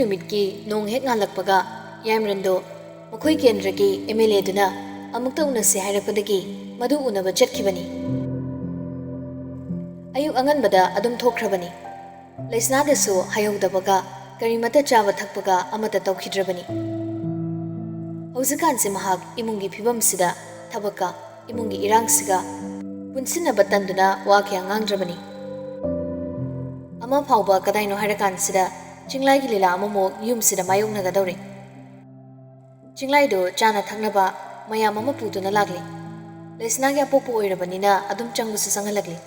numitki nong hek ngalakpaga YaimaranDo makhoi kendragi MLA duna amukta unase hairappadagi madu unaba chatkibani. Ayuk anganbada adum thokrabani. Leishna dasu hayaudabaga karimata chaba thakpaga amata tawkhidrabani. Hauzikanse mahak imungi phibamsida thabaka imungi irangsiga punsinaba tanduna wa kya ngangdrabani. Ama phauba kadaino hairakansida Chinglai gi lila amamo yumsida mayoknagadawre. Chinglai do chana thaknaba mayam ama puduna lagli. Leishna gi apopo oirabanina adum changbusu sanghalagli.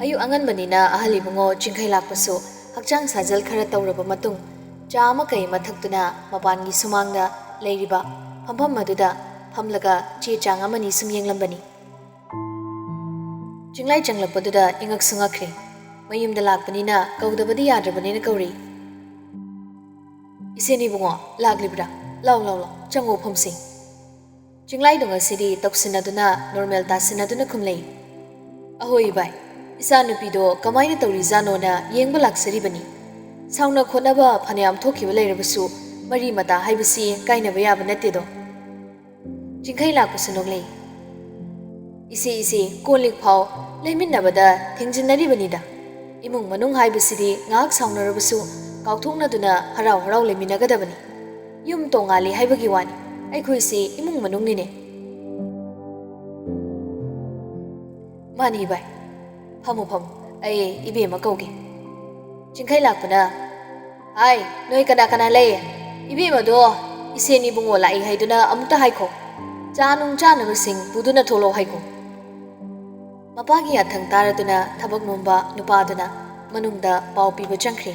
Ayu anganbanina ahalibungo chingkhai lakpasu hakchang sajal khara tawraba matung cha ama kai mathakduna mapangi sumangda leiriba phampham maduda phamlaga che chang amani sum yenglambani. Chinglai changlakpaduda ingak sungakre. Mayumda lakpanina kaudabadi yadrabanina kauri. Iseni bungo laglibra law chango phomsing. Chinglai dunga sidi toksinaduna normal tasinaduna kumlei. Ahoi bai isa nupido kamaina tawri zano na yengba laksaribani. Sauna khonaba phanayam thokhiba leirabasu mari mata haibasi kainaba yaba nattedo. Chinkhai lakpasu noglei. Isi kolik phau leiminnabada thingjinaribanida. Imung manung haibasidi ngak saunarabasu kauthoknaduna harau leminagadabani. Yum tongali haibagi wani aikhoisi imung manungnine. Mani bai phamu ai ibema kauge. Chinkhai lakpana ai noi kana lei ibema do iseni bungo lai haiduna amukta haikho chanung chanabasing buduna tholo haikho. Mapagi athang taraduna thabak nomba nupaduna manungda pau piba changkhre.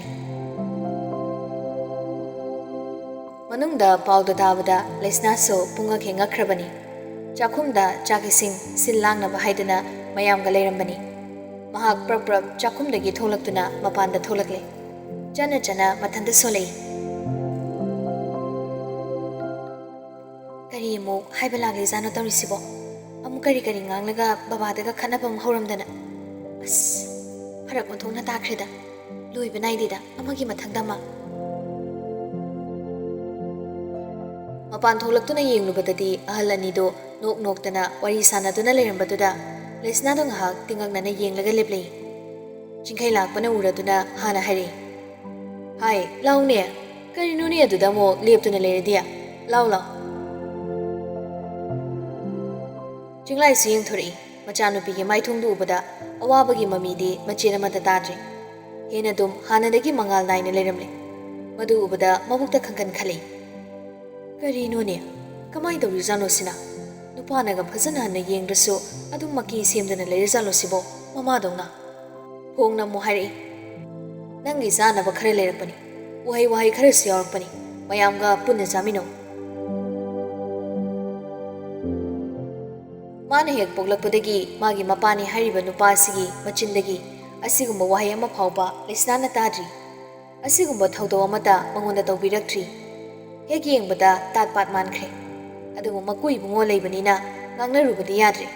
Manungda pau da tabada Leishna so punga khe ngakhrabani. Chakhumda chakising silangnaba haiduna mayamga leirambani. Mahak prap chakhumdagi tholaktuna mapanda tholakle. Chana mathanda solei. Kari mu haibalagli zano tawrisibo. Amu kari nganglaga babadaga khanapam hauramdana. As harak onthongna takhreda. Loiba naidida amagi mathangdama. Mapan tholaktuna yenglubadadi ahal anido noktana wari sanaduna leirambaduda Leishna do ngahak tingagnana yenglaga leplei. Chinkhai lakpana uraduna hana hari. Hai laune karinuni aduda mo leptuna leiradiya. Law Chinglai siyeng thori machanupigi maithungdu ubada awabagi mamidi machena mata tadre. Hena dum hanadagi mangal naina leiramle. Madu ubada mabukta khangkan khalei. Karinone kamai tawri zano sina. Nupanaga phajana hanna yengdrasu adum maki semdana leirzalo sibo mamadongna. Hongna mu hairei. Nangi zanaba khara leirakpani. Wahai khara siyarakpani. Mayamga punna jamino. Mana hek poglakpadagi magi mapani hairiba nupasigi machindagi asigumba wahai ama phauba Leishna na tadri. Asigumba thaudaw amata mangonda tawbiraktri. Hek yengbada tatpat mankre. Adubu makui bungo leibanina ngangnarubadi yadre.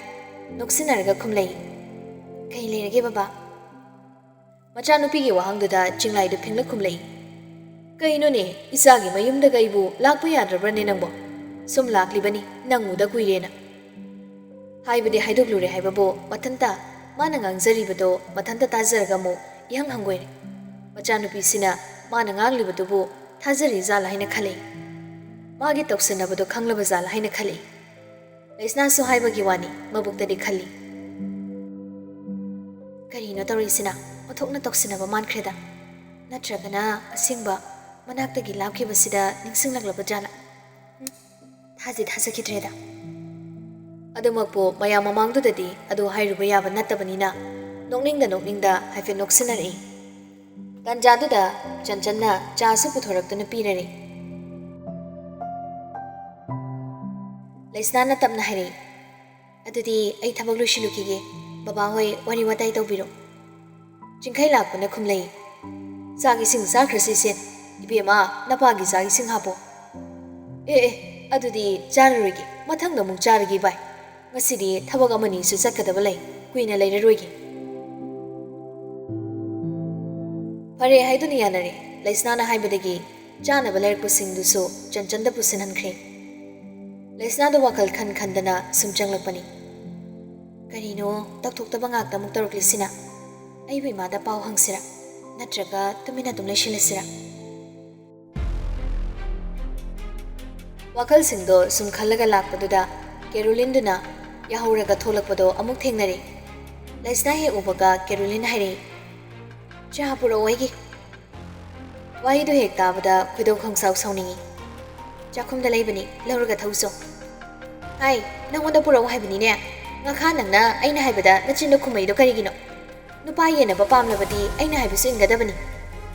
Noksinaraga khumlei. Kai leirage baba. Machanupigi wahangduda Chinglai do phingla khumlei. Kainone isagi mayumda gaibu lakpa yadrabrane nangbo. Sum laklibani nanguda kuirena. Haibadi haidoklure haibabo mathanta mana ngangjaribado mathanta tazaraga mo ihang hangoire. Machanupisina mana nganglibadubu thajari zala haina khalei. Magi toksanabado khanglaba zala haina khalei. Leishna so haibagi wani mabuktadi khali. Karino tawrisina othokna toksanaba mankhreda. Natragana asingba manaktagi lapkhibasida ningsinglaglaba jala. Thajidreda. Adumakpo mayam mamangdudadi adu hairuba yaba nattabanina nokningda haife noksinarei. Tanjaduda chanchanna chasu puthoraktuna pirare. Leishna na tapna hairei. Adudi ai thabak loisilukige baba hoi wari watai tawbiro. Chinkhai lakpana khumlei. Sagi sing sakhrasi sen ibema napagi sagi sing hapo. Adudi chararoige mathangda muk charagi bai. Ngasidi thabak amani su chatkadaba lei kuina leiraroige. Pare haiduni yanare Leishna haibadagi chana baler pusing dusu chanchanda pusinan kre. Leishna do wakal khan khandana sumchang lakpani. Karino takthok tabang akta muktaruk lisina. Ay bi mada pau hangsira. Natraga tumina tum leishilisira. Wakal singdo sum khallaga lakpaduda Caroline duna yahoraga tholakpado amuk thengnare. Leishna he ubaga Caroline haire. Cha pura waigi. Wai do hek tabada kuido khongsaw sawningi. Chakhumda leibani lawraga thauso. Hai nangonda pura haibani ne. Nga kha nangna aina haibada nachinda khumai do karigino. Nupa yena ba pamlabadi aina haibisu ingadabani.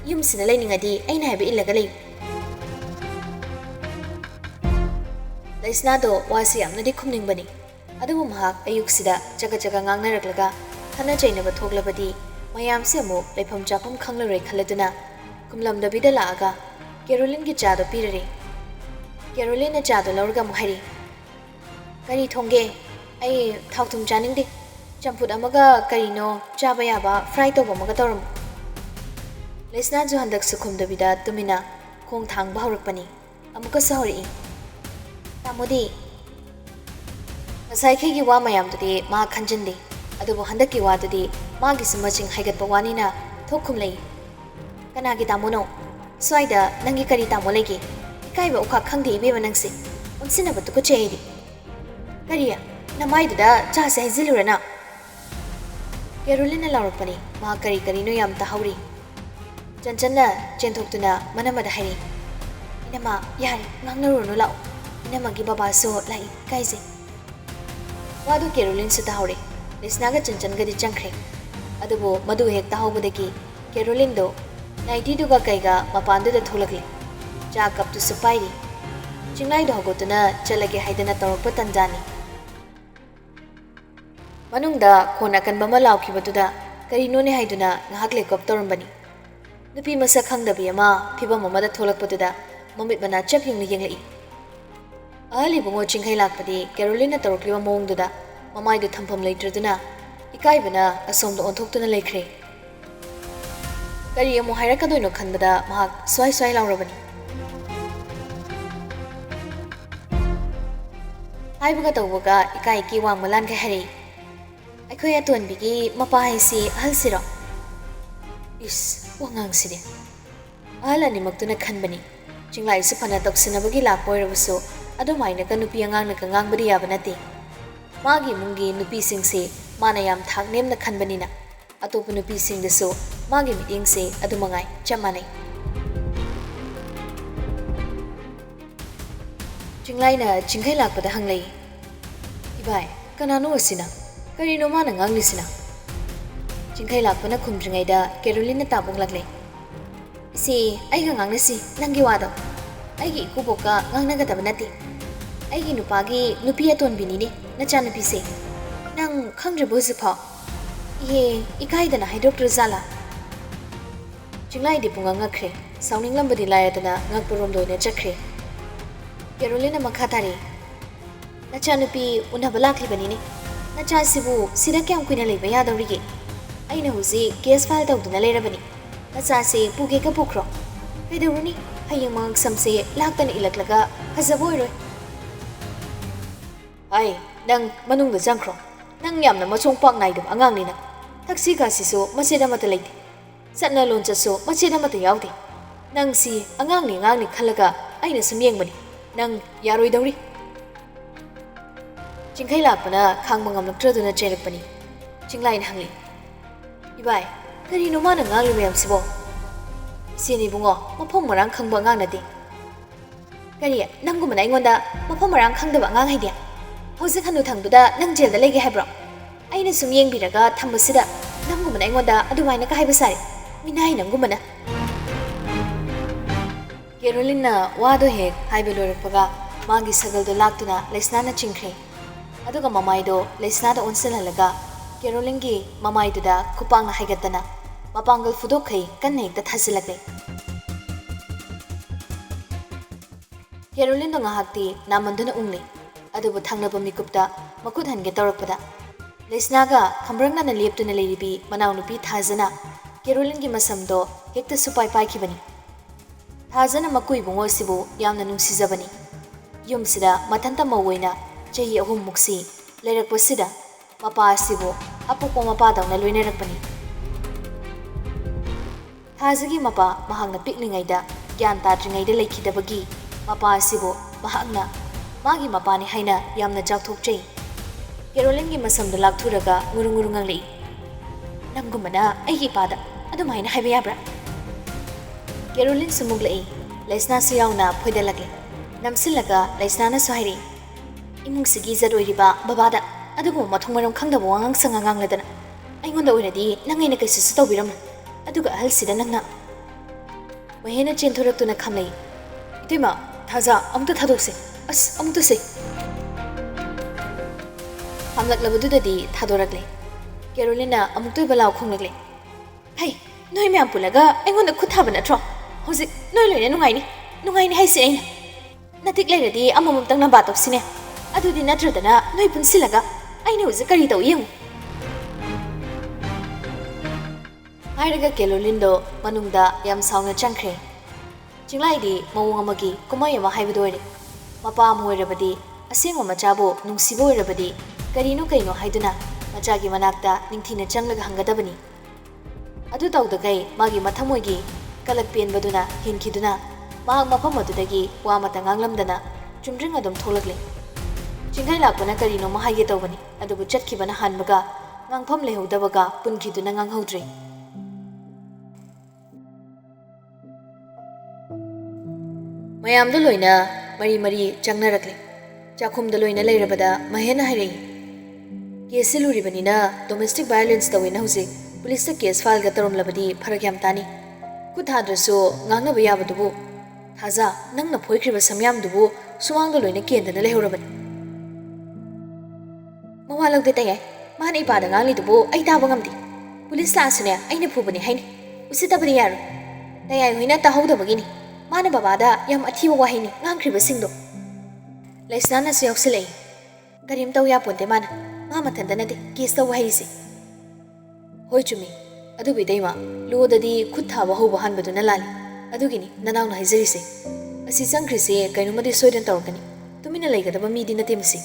Yumsina lainingadi aina haibi illaga lei. Leishna do wasi yamnadi khumningbani. Adubu mahak ayuksida jaga jaga ngangnaraklaga khana chainaba thoklabadi mayamse amu leifam chapam khanglarei khaladuna kumlamdabida laaga Caroline gi cha do pirare. Caroline cha do lawrga muhari. Kari thongge ai thautum chaningde champut amaga karino chaba yaba fry to bomaga toram. Leishna ju handak sukhumdabida tumina khong thang ba haurakpani amuka sahori. Tamodi Masai khegi wa mayam tadi ma khanjindi adubu handaki wa tadi ma gi sumaching haigat bawani na thokum lei kana gi tamono swaida nangi kari tamolegi kai ba ukha khangdi be banangsi unsina batu ko cheidi kariya namai da cha sai zilurana Caroline lawrapani ma kari kari no yam ta hauri chanchanna chenthokuna manamada hari inama yari ngangnaru no law inama gi baba so lai kaise wadu Caroline su tahaure Leishna ga chanchan ga di changkhre adubo madu hek tahobadagi Caroline do 90 duga kaiga mapandu da tholakle cha kap tu supairi chinglai do hogotuna chalage haidana torokpa tanjani manungda khona kan bama laukibatuda karino ne haiduna ngahak lekop torambani nupi masa khangdabi ama phiba mamada tholakpatuda mamit bana chap yingni yenglei Ali bungo chinghai lakpadi Caroline torokliwa mongduda mamai du thampam leitraduna ikai bana asomdo onthoktuna lekhre kari amu hairakadoino khanbada mahak swai swai laurabani haibuga tawbaga ikai ki wang malan ka hari aikhoi atonbigi mapa haisi halsiro is wangang side alani maktuna khanbani chinglai su phana toksinabagi lakpoirabuso adumaina ka nupi angang na kangangbadi yabanati magi mungi nupi singse mana yam thaknem na khanbanina atopu nupi singdeso magi meeting se adumangai chamanai chinglai na chinghai lakpada hanglei ibai kanano asina karino mana nganglisina chinghai lakpana khumjingai da Caroline tabung lagle isi ai ga nganglisi nangi wado aigi ikuboka ngangnaga tabanati aigi nupagi nupi atonbini ne nacha nupi se nang khangdrabu zipha ye ikai dana hydroctor zala chinglai di punga ngakre sauning lambadi layadana ngakpurom doine chakre Caroline makhatari nacha nupi unabalakli bani ne nacha sibu sida kyam kuina leiba yadawrige aina huzi case file tawduna leirabani nacha se puge ka pukro kaidawruni hayang mang samse laktan ilaklaga hazaboiroi ai nang manungda jangkro nang yamna machong pak naidum angang ni na taxi ka siso maseda mata leite satna lon chaso maseda mata yawde nang si angang ni khalaga aina sumyeng bani nang yaroi dawri chinghai lakpana khangma ngamlakraduna cherakpani chinglai na hangli ibai kari no mana ngangli mayam sibo sini bungo mafom marang khangba ngang nade kari nangumana ingonda mafom marang khangdaba ngang haidia hojik hanu thangduda nang jelda lege haibro aina sum yengbiraga thambasida nangumana ingonda adumaina ka haibasari minai nangumana Caroline wado hek haibelorpaga magi sagaldo laktuna Leishna na chingkhre aduga mamaido Leishna da onselhalaga Caroline gi mamaiduda khupang na haigatana mapangal fudokhai kan hekta thasilakle Caroline do ngahakti namanduna ungli adubu thangnaba mikupta makut hange tawrakpada Leishna ga khambrangna na leptuna leiribi manau nupi thazana Caroline gi masamdo hekta supai pai khibani ꯊꯥꯖꯅ ꯃꯀꯨꯏ ꯏꯕꯨꯡꯉꯣꯁꯤꯕꯨ ꯌꯥꯝꯅ ꯅꯨꯡꯁꯤꯖꯕꯅꯤ꯫ ꯌꯨꯝꯁꯤꯗ ꯃꯊꯟꯇ ꯃꯧ ꯑꯣꯏꯅ ꯆꯍꯤ 3ꯃꯨꯛꯁꯤ ꯂꯩꯔꯛꯄꯁꯤꯗ ꯃꯄꯥ ꯑꯁꯤꯕꯨ ꯑꯄꯣꯛꯄ ꯃꯄꯥꯗꯧꯅ ꯂꯣꯏꯅꯔꯛꯄꯅꯤ꯫ ꯊꯥꯖꯒꯤ ꯃꯄꯥ ꯃꯍꯥꯛꯅ ꯄꯤꯛꯂꯤꯉꯩꯗ ꯒ꯭ꯌꯥꯟ ꯇꯥꯗ꯭ꯔꯤꯉꯩꯗ ꯂꯩꯈꯤꯗꯕꯒꯤ ꯃꯄꯥ ꯑꯁꯤꯕꯨ ꯃꯍꯥꯛꯅ ꯃꯥꯒꯤ ꯃꯄꯥꯅꯤ ꯍꯥꯏꯅ ꯌꯥꯝꯅ ꯆꯥꯎꯊꯣꯛꯆꯩ꯫ ꯀꯦꯔꯣꯂꯤꯟꯒꯤ ꯃꯁꯝꯗ ꯂꯥꯛꯊꯨꯔꯒ ꯉꯨꯔꯨ ꯉꯨꯔꯨ ꯉꯥꯡꯂꯛꯏ꯫ ꯅꯪꯒꯨꯝꯕꯅ ꯑꯩꯒꯤ ꯏꯄꯥꯗ ꯑꯗꯨꯃꯥꯏꯅ ꯍꯥꯏꯕ ꯌꯥꯕ꯭ꯔꯥ? ꯀꯦꯔꯣꯂꯤꯟꯁꯨ ꯃꯨꯛꯂꯛꯏ꯫ ꯂꯩꯁꯅꯥꯁꯨ ꯌꯥꯎꯅ ꯐꯣꯏꯗꯠꯂꯛꯂꯦ꯫ ꯅꯝꯁꯤꯜꯂꯒ ꯂꯩꯁꯅꯥꯅꯁꯨ ꯍꯥꯏꯔꯛꯏ, ꯏꯃꯨꯡꯁꯤꯒꯤ ꯖꯠ ꯑꯣꯏꯔꯤꯕ ꯕꯕꯥꯗ ꯑꯗꯨꯒꯨꯝꯕ ꯃꯊꯣꯡ ꯃꯔꯝ ꯈꯪꯗꯕ ꯋꯥꯉꯥꯡ ꯁꯉꯥꯡ ꯉꯥꯡꯂꯗꯅ ꯑꯩꯉꯣꯟꯗ ꯑꯣꯏꯅꯗꯤ ꯅꯪ ꯑꯩꯅ ꯀꯩꯁꯨꯁꯨ ꯇꯧꯕꯤꯔꯝꯃꯣꯏ, ꯑꯗꯨꯒ ꯑꯍꯜꯁꯤꯗ ꯅꯪꯅ ꯃꯍꯦꯅ ꯆꯦꯟꯊꯣꯔꯛꯇꯨꯅ ꯈꯝꯂꯛꯏ꯫ ꯏꯇꯩꯃ, ꯊꯥꯖ ꯑꯃꯨꯛꯇ ꯊꯥꯗꯣꯛꯁꯦ, ꯑꯁ ꯑꯃꯨꯛꯇꯁꯦ꯫ ꯍꯥꯝꯂꯛꯂꯕꯗꯨꯗꯗꯤ ꯊꯥꯗꯣꯔꯛꯂꯦ꯫ ꯀꯦꯔꯣꯂꯤꯟꯅ ꯑꯃꯨꯛꯇꯣꯏꯕ ꯂꯥꯎ ꯈꯣꯡꯂꯛꯂꯦ꯫ ꯍꯩ, ꯅꯣꯏ ꯃꯌꯥꯝ ꯄꯨꯜꯂꯒ ꯑꯩꯉꯣꯟꯗ ꯈꯨꯠ ꯊꯥꯕ ꯅꯠꯇ꯭ꯔꯣ? ꯍꯧꯖꯤꯛ ꯅꯣꯏ ꯂꯣꯏꯅ ꯅꯨꯡꯉꯥꯏꯅꯤ ꯍꯥꯏꯁꯦ ꯑꯩꯅ꯫ ꯅꯇꯤꯛ ꯂꯩꯔꯗꯤ ꯑꯃꯃꯝꯇꯪ ꯅꯝꯕꯥ ꯇꯧꯁꯤꯅꯦ, ꯑꯗꯨꯗꯤ ꯅꯠꯇ꯭ꯔꯗꯅ ꯅꯣꯏ ꯄꯨꯟꯁꯤꯜꯂꯒ ꯑꯩꯅ ꯍꯧꯖꯤꯛ ꯀꯔꯤ ꯇꯧ ꯌꯦꯡꯉꯨ꯫ ꯍꯥꯏꯔꯒ ꯀꯦꯔꯣꯂꯤꯟꯗꯣ ꯃꯅꯨꯡꯗ ꯌꯥꯝ ꯁꯥꯎꯅ ꯆꯪꯈ꯭ꯔꯦ꯫ ꯆꯤꯡꯂꯥꯏꯗꯤ ꯃꯑꯣꯡ ꯑꯃꯒꯤ ꯀꯨꯝꯍꯩ ꯑꯃ ꯍꯥꯏꯕꯗꯨ ꯑꯣꯏꯔꯦ꯫ ꯃꯄꯥ ꯑꯃ ꯑꯣꯏꯔꯕꯗꯤ, ꯑꯁꯦꯡꯕ ꯃꯆꯥꯕꯨ ꯅꯨꯡꯁꯤꯕ ꯑꯣꯏꯔꯕꯗꯤ ꯀꯔꯤꯅꯣ ꯀꯩꯅꯣ ꯍꯥꯏꯗꯨꯅ ꯃꯆꯥꯒꯤ ꯃꯅꯥꯛꯇ ꯅꯤꯡꯊꯤꯅ ꯆꯪꯂꯒ ꯍꯪꯒꯗꯕꯅꯤ꯫ ꯑꯗꯨ ꯇꯧꯗꯈꯩ ꯃꯥꯒꯤ ꯃꯊꯃꯣꯏꯒꯤ ꯀꯂꯛ ꯄꯦꯟꯕꯗꯨꯅ ꯍꯦꯟꯈꯤꯗꯨꯅ ꯃꯍꯥꯛ ꯃꯐꯝ ꯑꯗꯨꯗꯒꯤ ꯋꯥ ꯑꯃꯇ ꯉꯥꯡꯂꯝꯗꯅ ꯆꯨꯝꯗ꯭ꯔꯤꯡ ꯑꯗꯨꯝ ꯊꯣꯛꯂꯛꯂꯦ꯫ ꯆꯤꯡꯈꯩ ꯂꯥꯛꯄꯅ ꯀꯔꯤꯅꯣꯃ ꯍꯥꯏꯒꯦ ꯇꯧꯕꯅꯤ, ꯑꯗꯨꯕꯨ ꯆꯠꯈꯤꯕꯅ ꯍꯥꯟꯕꯒ ꯉꯥꯡꯐꯝ ꯂꯩꯍꯧꯗꯕꯒ ꯄꯨꯟꯈꯤꯗꯨꯅ ꯉꯥꯡꯍꯧꯗ꯭ꯔꯦ꯫ ꯃꯌꯥꯝꯗꯣ ꯂꯣꯏꯅ ꯃꯔꯤ ꯃꯔꯤ ꯆꯪꯅꯔꯛꯂꯦ꯫ ꯆꯥꯛꯈꯨꯝꯗ ꯂꯣꯏꯅ ꯂꯩꯔꯕꯗ ꯃꯍꯦꯅ ꯍꯥꯏꯔꯛꯏ, ꯀꯦꯁꯁꯤ ꯂꯨꯔꯤꯕꯅꯤꯅ ꯗꯣꯃꯦꯁꯇꯤꯛ ꯚꯥꯏꯑꯣꯂꯦꯟꯁ ꯇꯧꯋꯦꯅ ꯍꯧꯖꯤꯛ ꯄꯨꯂꯤꯁꯇ ꯀꯦꯁ ꯐꯥꯏꯜꯒ ꯇꯧꯔꯝꯂꯕꯗꯤ ꯐꯔꯛ ꯌꯥꯝ ꯇꯥꯅꯤ꯫ ꯈꯨꯠ ꯊꯥꯗ꯭ꯔꯁꯨ ꯉꯥꯡꯅꯕ ꯌꯥꯕꯗꯨꯕꯨ꯫ ꯊꯥꯖ, ꯅꯪꯅ ꯐꯣꯏꯈ꯭ꯔꯤꯕ ꯁꯝꯌꯥꯝꯗꯨꯕꯨ ꯁꯨꯃꯥꯡꯗ ꯂꯣꯏꯅ ꯀꯦꯟꯗꯅ ꯂꯩꯍꯧꯔꯕꯅꯤ꯫ ꯃꯋꯥ ꯂꯧꯗꯦ ꯇꯌꯥꯏ, ꯃꯥꯅ ꯏꯄꯥꯗ ꯉꯥꯡꯂꯤꯗꯨꯕꯨ ꯑꯩ ꯇꯥꯕ ꯉꯝꯗꯦ꯫ ꯄꯨꯂꯤꯁ ꯂꯥꯛꯑꯁꯨꯅꯦ ꯑꯩꯅ ꯐꯨꯕꯅꯤ ꯍꯥꯏꯅꯤ, ꯎꯁꯤꯠꯇꯕꯗꯤ ꯌꯥꯔꯣꯏ꯫ ꯇꯌꯥꯏ ꯍꯣꯏꯅ ꯇꯥꯍꯧꯗꯕꯒꯤꯅꯤ, ꯃꯥꯅ ꯕꯕꯥꯗ ꯌꯥꯝ ꯑꯊꯤꯕ ꯋꯥꯍꯩꯅꯤ ꯉꯥꯡꯈ꯭ꯔꯤꯕꯁꯤꯡꯗꯣ꯫ ꯂꯩꯁꯅꯥꯅꯁꯨ ꯌꯥꯎꯁꯤꯜꯂꯛꯏ꯫ ꯀꯔꯤꯝ ꯇꯧ ꯌꯥꯄꯣꯟꯇꯦ ꯃꯥꯅ, ꯃꯥ ꯃꯊꯟꯇ ꯅꯠꯇꯦ ꯀꯦꯁ ꯇꯧꯕ ꯍꯩꯔꯤꯁꯦ꯫ ꯍꯣꯏ ꯆꯨꯝꯃꯤ, ꯑꯗꯨꯕꯨ ꯏꯇꯩꯃ, ꯂꯣꯗꯗꯤ ꯈꯨꯠ ꯊꯥꯕ ꯍꯧꯕ ꯍꯥꯟꯕꯗꯨꯅ ꯂꯥꯜꯂꯤ, ꯑꯗꯨꯒꯤꯅꯤ ꯅꯅꯥꯎꯅ ꯍꯥꯏꯖꯔꯤꯁꯦ꯫ ꯑꯁꯤ ꯆꯪꯈ꯭ꯔꯤꯁꯦ ꯀꯩꯅꯣꯃꯗꯤ ꯁꯣꯏꯗꯅ ꯇꯧꯔꯛꯀꯅꯤ, ꯇꯨꯃꯤꯟꯅ ꯂꯩꯒꯗꯕ ꯃꯤꯗꯤ ꯅꯠꯇꯦ ꯃꯁꯤ꯫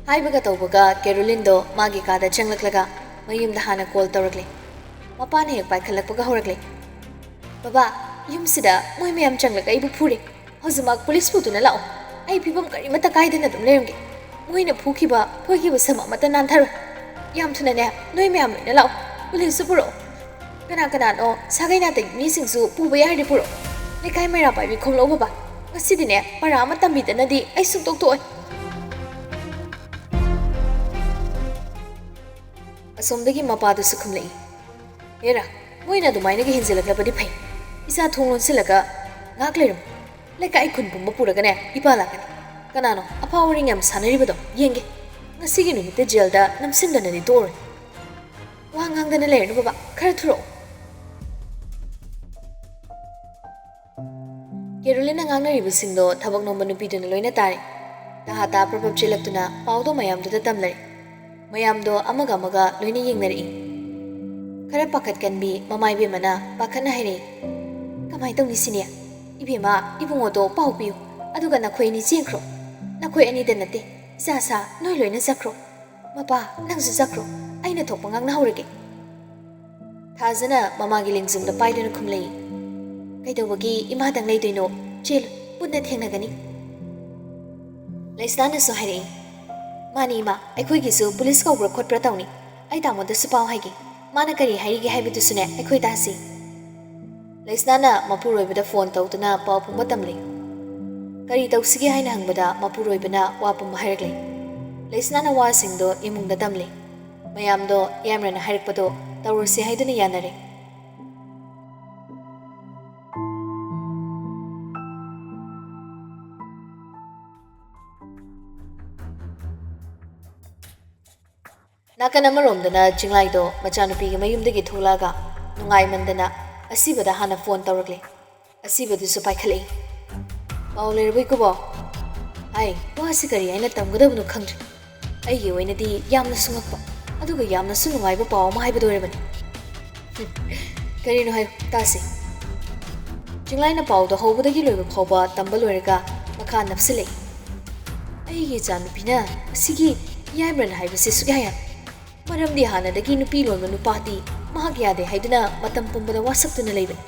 ꯍꯥꯏꯕꯒ ꯇꯧꯕꯒ ꯀꯦꯔꯣꯂꯤꯟꯗꯣ ꯃꯥꯒꯤ ꯀꯥꯗ ꯆꯪꯂꯛꯂꯒ ꯃꯌꯨꯝꯗ ꯍꯥꯟꯅ ꯀꯣꯜ ꯇꯧꯔꯛꯂꯦ꯫ ꯃꯄꯥꯅ ꯍꯦꯛ ꯄꯥꯏꯈꯠꯂꯛꯄꯒ ꯍꯧꯔꯛꯂꯦ꯫ ꯕꯕꯥ, ꯌꯨꯝꯁꯤꯗ ꯃꯣꯏ ꯃꯌꯥꯝ ꯆꯪꯂꯒ ꯑꯩꯕꯨ ꯐꯨꯔꯦ, ꯍꯧꯖꯤꯛꯃꯛ ꯄꯨꯂꯤꯁ ꯄꯨꯗꯨꯅ ꯂꯥꯛꯑꯣ, ꯑꯩ ꯐꯤꯕꯝ ꯀꯔꯤꯃꯠꯇ ꯀꯥꯏꯗꯅ ꯑꯗꯨꯝ ꯂꯩꯔꯝꯒꯦ꯫ ꯃꯣꯏꯅ ꯐꯣꯏꯈꯤꯕ ꯁꯝ ꯑꯃꯠꯇ ꯅꯥꯟꯊꯔꯣꯏ꯫ ꯌꯥꯝ ꯊꯨꯅꯅꯦ ꯅꯣꯏ ꯃꯌꯥꯝ ꯂꯣꯏꯅ ꯂꯥꯛꯑꯣ, ꯄꯨꯂꯤꯁꯁꯨ ꯄꯨꯔꯛꯑꯣ, ꯀꯅꯥꯅꯣ ꯁꯥꯒꯩ ꯅꯥꯇꯩ ꯃꯤꯁꯤꯡꯁꯨ ꯄꯨꯕ ꯌꯥꯔꯗꯤ ꯄꯨꯔꯛꯑꯣ꯫ ꯂꯩꯀꯥꯏ ꯃꯩꯔꯥ ꯄꯥꯏꯕꯤ ꯈꯣꯡꯂꯧ ꯕꯕꯥ, ꯉꯁꯤꯗꯤꯅꯦ ꯄꯔꯥ ꯑꯃ ꯇꯝꯕꯤꯗꯅꯗꯤ ꯑꯩ ꯁꯨꯡꯇꯣꯛ ꯇꯣꯛꯑꯣꯏ꯫ ꯑꯁꯣꯝꯗꯒꯤ ꯃꯄꯥꯗꯨꯁꯨ ꯈꯨꯝꯂꯛꯏ꯫ ꯍꯦꯔꯥ, ꯃꯣꯏꯅ ꯑꯗꯨꯃꯥꯏꯅꯒ ꯍꯦꯟꯖꯤꯜꯂꯛꯂꯕꯗꯤ ꯐꯩ, ꯏꯆꯥ ꯊꯣꯡ ꯂꯣꯟꯁꯤꯜꯂꯒ ꯉꯥꯛ ꯂꯩꯔꯝꯃꯨ, ꯂꯩꯀꯥꯏ ꯈꯨꯟ ꯄꯨꯝꯕ ꯄꯨꯔꯒꯅꯦ ꯏꯄꯥ ꯂꯥꯛꯀꯅꯤ꯫ ꯀꯅꯥꯅꯣ ꯑꯐꯥꯎ ꯑꯔꯤꯡ ꯌꯥꯝ ꯁꯥꯟꯅꯔꯤꯕꯗꯣ ꯌꯦꯡꯒꯦ, ꯉꯁꯤꯒꯤ ꯅꯨꯃꯤꯠꯇ ꯖꯦꯜꯗ ꯅꯝꯁꯤꯟꯗꯅꯗꯤ ꯇꯣꯛꯑꯔꯣꯏ꯫ ꯋꯥ ꯉꯥꯡꯗꯅ ꯂꯩꯔꯅꯨ ꯕꯕꯥ, ꯈꯔ ꯊꯨꯔꯛꯑꯣ꯫ ꯀꯦꯔꯣꯂꯤꯟꯅ ꯉꯥꯡꯅꯔꯤꯕꯁꯤꯡꯗꯣ ꯊꯕꯛ ꯅꯣꯝꯕ ꯅꯨꯄꯤꯗꯨꯅ ꯂꯣꯏꯅ ꯇꯥꯔꯦ꯫ ꯇꯍꯥ ꯄ꯭ꯔꯄꯞ ꯆꯦꯜꯂꯛꯇꯨꯅ ꯄꯥꯎꯗꯣ ꯃꯌꯥꯝꯗꯨꯗ ꯇꯝꯂꯔꯦ꯫ ꯃꯌꯥꯝꯗꯣ ꯑꯃꯒ ꯂꯣꯏꯅ ꯌꯦꯡꯅꯔꯛꯏ꯫ ꯈꯔ ꯄꯥꯈꯠꯀꯟꯕꯤ ꯃꯃꯥꯏꯕꯦꯝꯃꯅ ꯄꯥꯈꯠꯅ ꯍꯥꯏꯔꯛꯏ, ꯀꯃꯥꯏꯅ ꯇꯧꯅꯤ ꯁꯤꯅꯦ? ꯏꯕꯦꯝꯃ, ꯏꯕꯨꯡꯉꯣꯗꯣ ꯄꯥꯎ ꯄꯤꯌꯨ, ꯑꯗꯨꯒ ꯅꯈꯣꯏ ꯑꯅꯤ ꯆꯦꯟꯈ꯭ꯔꯣ꯫ ꯅꯈꯣꯏ ꯑꯅꯤꯗ ꯅꯠꯇꯦ, ꯏꯆꯥ ꯅꯣꯏ ꯂꯣꯏꯅ ꯆꯠꯈ꯭ꯔꯣ꯫ ꯃꯄꯥ, ꯅꯪꯁꯨ ꯆꯠꯈ꯭ꯔꯣ, ꯑꯩꯅ ꯊꯣꯛꯄ ꯉꯥꯡꯅꯍꯧꯔꯒꯦ꯫ ꯊꯥꯖꯅ ꯃꯃꯥꯒꯤ ꯂꯦꯡꯖꯨꯝꯗ ꯄꯥꯏꯗꯨꯅ ꯈꯨꯝꯂꯛꯏ꯫ ꯀꯩꯗꯧꯕꯒꯤ ꯏꯃꯥꯗꯪ ꯂꯩꯗꯣꯏꯅꯣ? ꯆꯦꯜꯂꯨ, ꯄꯨꯟꯅ ꯊꯦꯡꯅꯒꯅꯤ꯫ ꯂꯩꯁꯅꯥꯅꯁꯨ ꯍꯥꯏꯔꯛꯏ꯫ ꯃꯥꯅꯤ ꯏꯃꯥ, ꯑꯩꯈꯣꯏꯒꯤꯁꯨ ꯄꯨꯂꯤꯁ ꯀꯧꯕ꯭ꯔꯥ ꯈꯣꯠꯄ꯭ꯔꯥ ꯇꯧꯅꯤ꯫ ꯑꯩ ꯇꯥꯃꯣꯗꯁꯨ ꯄꯥꯎ ꯍꯥꯏꯒꯦ, ꯃꯥꯅ ꯀꯔꯤ ꯍꯥꯏꯔꯤꯒꯦ ꯍꯥꯏꯕꯗꯨꯁꯨꯅꯦ ꯑꯩꯈꯣꯏ ꯇꯥꯁꯤ꯫ ꯂꯩꯁꯅꯥꯅ ꯃꯄꯨꯔꯣꯏꯕꯗ ꯐꯣꯟ ꯇꯧꯗꯨꯅ ꯄꯥꯎ ꯄꯨꯝꯕ ꯇꯝꯂꯦ꯫ ꯀꯔꯤ ꯇꯧꯁꯤꯒꯦ ꯍꯥꯏꯅ ꯍꯪꯕꯗ ꯃꯄꯨꯔꯣꯏꯕꯅ ꯋꯥ ꯄꯨꯝꯕ ꯍꯥꯏꯔꯛꯂꯦ꯫ ꯂꯩꯁꯅꯥꯅ ꯋꯥꯁꯤꯡꯗꯣ ꯏꯃꯨꯡꯗ ꯇꯝꯂꯦ꯫ ꯃꯌꯥꯝꯗꯣ ꯌꯥꯏꯃꯔꯅ ꯍꯥꯏꯔꯛꯄꯗꯣ ꯇꯧꯔꯁꯦ ꯍꯥꯏꯗꯨꯅ ꯌꯥꯅꯔꯦ꯫ ꯅꯥꯀꯟ ꯑꯃꯔꯣꯝꯗꯅ ꯆꯤꯡꯂꯥꯏꯗꯣ ꯃꯆꯥꯅꯨꯄꯤꯒꯤ ꯃꯌꯨꯝꯗꯒꯤ ꯊꯣꯛꯂꯛꯑꯒ ꯅꯨꯡꯉꯥꯏꯃꯟꯗꯅ ꯑꯁꯤꯕꯗ ꯍꯥꯟꯅ ꯐꯣꯟ ꯇꯧꯔꯛꯂꯦ꯫ ꯑꯁꯤꯕꯗꯨꯁꯨ ꯄꯥꯏꯈꯠꯂꯛꯏ꯫ ꯄꯥꯎ ꯂꯩꯔꯕ ꯏꯀꯨꯕꯣ? ꯋꯥꯁꯤ ꯀꯔꯤ ꯍꯥꯏꯅ ꯇꯝꯒꯗꯕꯅꯣ ꯈꯪꯗ꯭ꯔꯦ꯫ ꯑꯩꯒꯤ ꯑꯣꯏꯅꯗꯤ ꯌꯥꯝꯅ ꯁꯨꯡꯉꯛꯄ, ꯑꯗꯨꯒ ꯌꯥꯝꯅꯁꯨ ꯅꯨꯡꯉꯥꯏꯕ ꯄꯥꯎ ꯑꯃ ꯍꯥꯏꯕꯗꯣꯏꯔꯕꯅꯤ ꯀꯔꯤꯅꯣ ꯍꯥꯏꯌꯨ ꯇꯥꯁꯤ ꯆꯤꯡꯂꯥꯏꯅ ꯄꯥꯎꯗꯣ ꯍꯧꯕꯗꯒꯤ ꯂꯣꯏꯕ ꯐꯥꯎꯕ ꯇꯝꯕ ꯂꯣꯏꯔꯒ ꯃꯈꯥ ꯅꯞꯁꯤꯜꯂꯛꯏ ꯑꯩꯒꯤ ꯏꯆꯥꯅꯨꯄꯤꯅ ꯑꯁꯤꯒꯤ ꯌꯥꯏꯃꯔꯟ ꯍꯥꯏꯕꯁꯤ ꯁꯨꯛꯌꯥ ꯌꯥꯗꯦ ꯃꯔꯝꯗꯤ ꯍꯥꯟꯅꯗꯒꯤ ꯅꯨꯄꯤ ꯂꯣꯟꯕ ꯅꯨꯄꯥꯗꯤ ꯃꯍꯥꯛ ꯌꯥꯗꯦ ꯍꯥꯏꯗꯨꯅ ꯃꯇꯝ ꯄꯨꯝꯕꯗ ꯋꯥꯁꯛꯇꯨꯅ ꯂꯩꯕꯅꯤ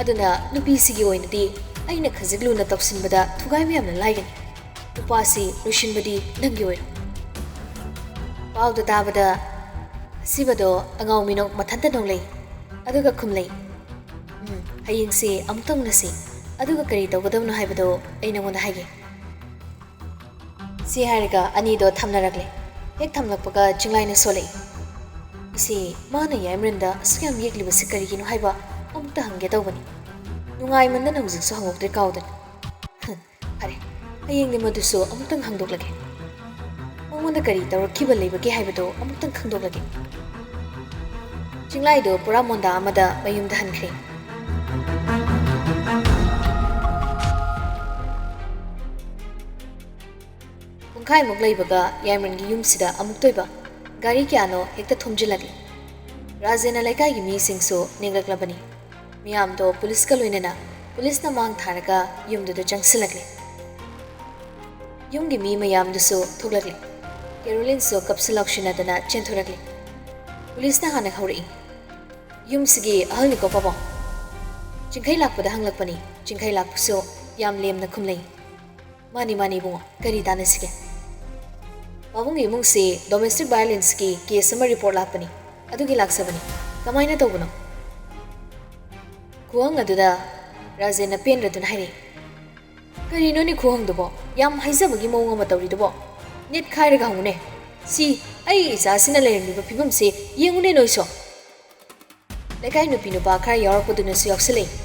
ꯑꯗꯨꯅ ꯅꯨꯄꯤꯁꯤꯒꯤ ꯑꯣꯏꯅꯗꯤ ꯑꯩꯅ ꯈꯖꯤꯛ ꯂꯨꯅ ꯇꯧꯁꯤꯟꯕꯗ ꯊꯨꯒꯥꯏꯕ ꯌꯥꯝꯅ ꯂꯥꯏꯒꯅꯤ ꯅꯨꯄꯥꯁꯤ ꯂꯣꯏꯁꯤꯟꯕꯗꯤ ꯅꯪꯒꯤ ꯑꯣꯏꯔꯣ ꯄꯥꯎꯗ ꯇꯥꯕꯗ ꯑꯁꯤꯕꯗꯣ ꯑꯉꯥꯎ ꯃꯤꯅꯣꯛ ꯃꯊꯟꯇ ꯅꯣꯛꯂꯩ ꯑꯗꯨꯒ ꯈꯨꯝꯂꯩ ꯍꯌꯦꯡꯁꯤ ꯑꯃꯨꯛꯇꯪ ꯎꯅꯁꯤ ꯑꯗꯨꯒ ꯀꯔꯤ ꯇꯧꯒꯗꯕꯅꯣ ꯍꯥꯏꯕꯗꯣ ꯑꯩ ꯅꯉꯣꯟꯗ ꯍꯥꯏꯒꯦ ꯁꯤ ꯍꯥꯏꯔꯒ ꯑꯅꯤꯗꯣ ꯊꯝꯅꯔꯛꯂꯦ ꯍꯦꯛ ꯊꯝꯂꯛꯄꯒ ꯆꯤꯡꯂꯥꯏꯅ ꯁꯣꯜꯂꯛꯏ ꯏꯁꯤ ꯃꯥꯅ ꯌꯥꯏꯃꯔꯟꯗ ꯑꯁꯨꯛ ꯌꯥꯝ ꯌꯦꯛꯂꯤꯕꯁꯤ ꯀꯔꯤꯒꯤꯅꯣ ꯍꯥꯏꯕ ꯑꯃꯨꯛꯇ ꯍꯪꯒꯦ ꯇꯧꯕꯅꯤ ꯅꯨꯡꯉꯥꯏꯃꯟꯗꯅ ꯍꯧꯖꯤꯛꯁꯨ ꯍꯪꯉꯣꯛꯇ꯭ꯔꯦ ꯀꯥꯎꯗꯅ ꯐꯔꯦ ꯍꯌꯦꯡꯗꯤ ꯃꯗꯨꯁꯨ ꯑꯃꯨꯛꯇꯪ ꯍꯪꯗꯣꯛꯂꯒꯦ ꯃꯉꯣꯟꯗ ꯀꯔꯤ ꯇꯧꯔꯛꯈꯤꯕ ꯂꯩꯕꯒꯦ ꯍꯥꯏꯕꯗꯣ ꯑꯃꯨꯛꯇꯪ ꯈꯪꯗꯣꯛꯂꯒꯦ ꯆꯤꯡꯂꯥꯏꯗꯣ ꯄꯨꯔꯥ ꯃꯣꯟꯗꯥ ꯑꯃꯗ ꯃꯌꯨꯝꯗ ꯍꯟꯈ꯭ꯔꯦ ꯄꯨꯡꯈꯥꯏꯃꯨꯛ ꯂꯩꯕꯒ ꯌꯥꯏꯃꯔꯟꯒꯤ ꯌꯨꯝꯁꯤꯗ ꯑꯃꯨꯛꯇꯣꯏꯕ ꯒꯥꯔꯤ ꯀꯌꯥꯅꯣ ꯍꯦꯛꯇ ꯊꯣꯝꯖꯤꯜꯂꯛꯂꯤ ꯔꯥꯖꯦꯟꯅ ꯂꯩꯀꯥꯏꯒꯤ ꯃꯤꯁꯤꯡꯁꯨ ꯅꯦꯡꯂꯛꯂꯕꯅꯤ ꯃꯤꯌꯥꯝꯗꯣ ꯄꯨꯂꯤꯁꯀ ꯂꯣꯏꯅꯅ ꯄꯨꯂꯤꯁꯅ ꯃꯥꯡ ꯊꯥꯔꯒ ꯌꯨꯝꯗꯨꯗ ꯆꯪꯁꯤꯜꯂꯛꯂꯤ ꯌꯨꯝꯒꯤ ꯃꯤ ꯃꯌꯥꯝꯗꯨꯁꯨ ꯊꯣꯛꯂꯛꯂꯤ ꯀꯦꯔꯣꯂꯤꯟꯁꯨ ꯀꯞꯁꯨ ꯂꯥꯎꯁꯤꯟꯅꯗꯅ ꯆꯦꯟꯊꯣꯔꯛꯂꯤ ꯄꯨꯂꯤꯁꯅ ꯍꯥꯟꯅ ꯍꯧꯔꯛꯏ ꯌꯨꯝꯁꯤꯒꯤ ꯑꯍꯜꯅꯤꯀꯣ ꯄꯥꯕꯨꯡ ꯆꯤꯡꯈꯩ ꯂꯥꯛꯄꯗ ꯍꯪꯂꯛꯄꯅꯤ ꯆꯤꯡꯈꯩ ꯂꯥꯛꯄꯁꯨ ꯌꯥꯝ ꯂꯦꯝꯅ ꯈꯨꯝꯂꯩ ꯃꯥꯅꯤ ꯃꯥꯅꯤ ꯏꯕꯨꯡꯉꯣ ꯀꯔꯤ ꯇꯥꯟꯅꯁꯤꯒꯦ ꯄꯥꯕꯨꯡꯒꯤ ꯏꯃꯨꯡꯁꯤ ꯗꯣꯃꯦꯁꯇꯤꯛ ꯚꯥꯏꯑꯣꯂꯦꯟꯁꯀꯤ ꯀꯦꯁ ꯑꯃ ꯔꯤꯄꯣꯔꯠ ꯂꯥꯛꯄꯅꯤ ꯑꯗꯨꯒꯤ ꯂꯥꯛꯆꯕꯅꯤ ꯀꯃꯥꯏꯅ ꯇꯧꯕꯅꯣ ꯈꯨꯍꯪ ꯑꯗꯨꯗ ꯔꯥꯖꯦꯟꯅ ꯄꯦꯟꯗ꯭ꯔꯗꯨꯅ ꯍꯥꯏꯔꯛꯏ ꯀꯔꯤꯅꯣꯅꯦ ꯈꯨꯍꯪꯗꯨꯕꯣ ꯌꯥꯝ ꯍꯩꯖꯕꯒꯤ ꯃꯑꯣꯡ ꯑꯃ ꯇꯧꯔꯤꯗꯨꯕꯣ ꯅꯤꯠ ꯈꯥꯏꯔꯒ ꯍꯪꯉꯨꯅꯦ ꯁꯤ ꯑꯩꯒꯤ ꯏꯆꯥꯁꯤꯅ ꯂꯩꯔꯝꯂꯤꯕ ꯐꯤꯕꯝꯁꯤ ꯌꯦꯡꯉꯨꯅꯦ ꯅꯣꯏꯁꯨ ꯂꯩꯀꯥꯏ ꯅꯨꯄꯤ ꯅꯨꯄꯥ ꯈꯔ ꯌꯥꯎꯔꯛꯄꯗꯨꯅꯁꯨ ꯌꯥꯎꯁꯤꯜꯂꯛꯏ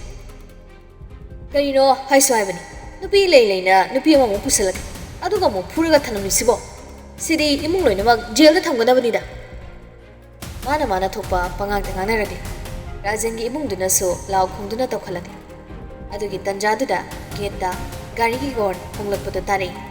ꯀꯔꯤꯅꯣ ꯍꯥꯏꯁꯨ ꯍꯥꯏꯕꯅꯤ ꯅꯨꯄꯤ ꯂꯩꯅ ꯅꯨꯄꯤ ꯑꯃꯃꯨꯛ ꯄꯨꯁꯤꯜꯂꯛꯀꯦ ꯑꯗꯨꯒ ꯑꯃꯨꯛ ꯐꯨꯔꯒ ꯊꯅꯝꯂꯤꯁꯤꯕꯣ ꯁꯤꯗꯤ ꯏꯃꯨꯡ ꯂꯣꯏꯅꯃꯛ ꯖꯦꯜꯗ ꯊꯝꯒꯗꯕꯅꯤꯗ ꯃꯥꯅ ꯊꯣꯛꯄ ꯄꯉꯥꯡꯗ ꯉꯥꯡꯅꯔꯛꯂꯤ ꯔꯥꯖꯦꯟꯒꯤ ꯏꯃꯨꯡꯗꯨꯅꯁꯨ ꯂꯥꯎ ꯈꯣꯡꯗꯨꯅ ꯇꯧꯈꯠꯂꯛꯂꯤ ꯑꯗꯨꯒꯤ ꯇꯟꯖꯥꯗꯨꯗ ꯒꯦꯠꯇ ꯒꯥꯔꯤꯒꯤ ꯍꯣꯔꯟ ꯈꯣꯡꯂꯛꯄꯗꯨ ꯇꯥꯔꯛꯏ